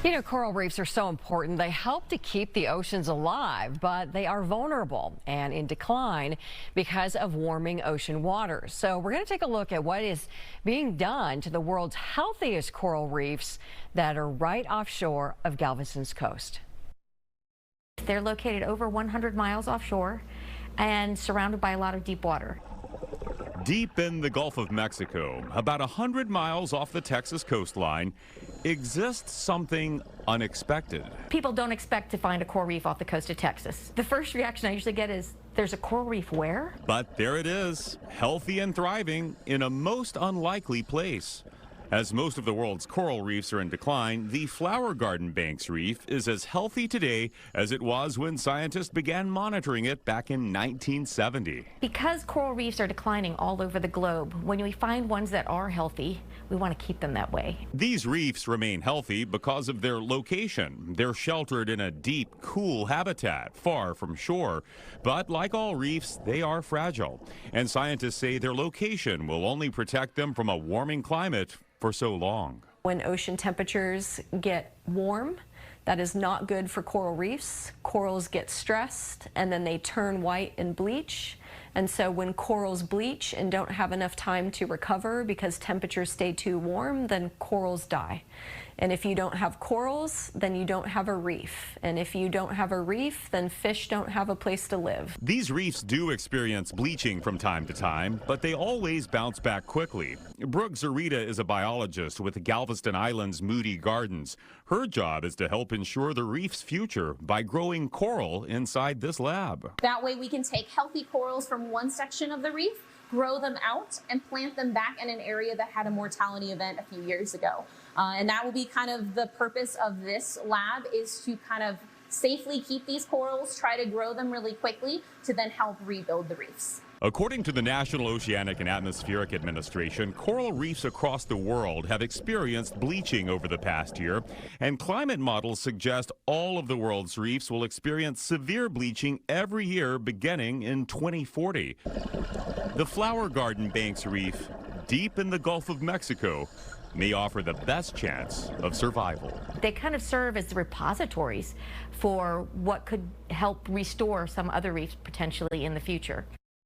You know, coral reefs are so important. They help to keep the oceans alive, but they are vulnerable and in decline because of warming ocean waters. So we're going to take a look at what is being done to the world's healthiest coral reefs that are right offshore of Galveston's coast. They're located over 100 miles offshore and surrounded by a lot of deep water. Deep in the Gulf of Mexico, about 100 miles off the Texas coastline, exists something unexpected. People don't expect to find a coral reef off the coast of Texas. The first reaction I usually get is, there's a coral reef where? But there it is, healthy and thriving in a most unlikely place. As most of the world's coral reefs are in decline, the Flower Garden Banks Reef is as healthy today as it was when scientists began monitoring it back in 1970. Because coral reefs are declining all over the globe, when we find ones that are healthy, we want to keep them that way. These reefs remain healthy because of their location. They're sheltered in a deep, cool habitat far from shore. But like all reefs, they are fragile. And scientists say their location will only protect them from a warming climate for so long. When ocean temperatures get warm, that is not good for coral reefs. Corals get stressed and then they turn white and bleach. And so when corals bleach and don't have enough time to recover because temperatures stay too warm, then corals die. And if you don't have corals, then you don't have a reef. And if you don't have a reef, then fish don't have a place to live. These reefs do experience bleaching from time to time, but they always bounce back quickly. Brooke Zarita is a biologist with Galveston Island's Moody Gardens. Her job is to help ensure the reef's future by growing coral inside this lab. That way we can take healthy corals from one section of the reef, grow them out, and plant them back in an area that had a mortality event a few years ago. And that will be kind of the purpose of this lab, is to kind of safely keep these corals, try to grow them really quickly to then help rebuild the reefs. According to the National Oceanic and Atmospheric Administration, coral reefs across the world have experienced bleaching over the past year, and climate models suggest all of the world's reefs will experience severe bleaching every year beginning in 2040. The Flower Garden Banks Reef, deep in the Gulf of Mexico, may offer the best chance of survival. They kind of serve as repositories for what could help restore some other reefs potentially in the future.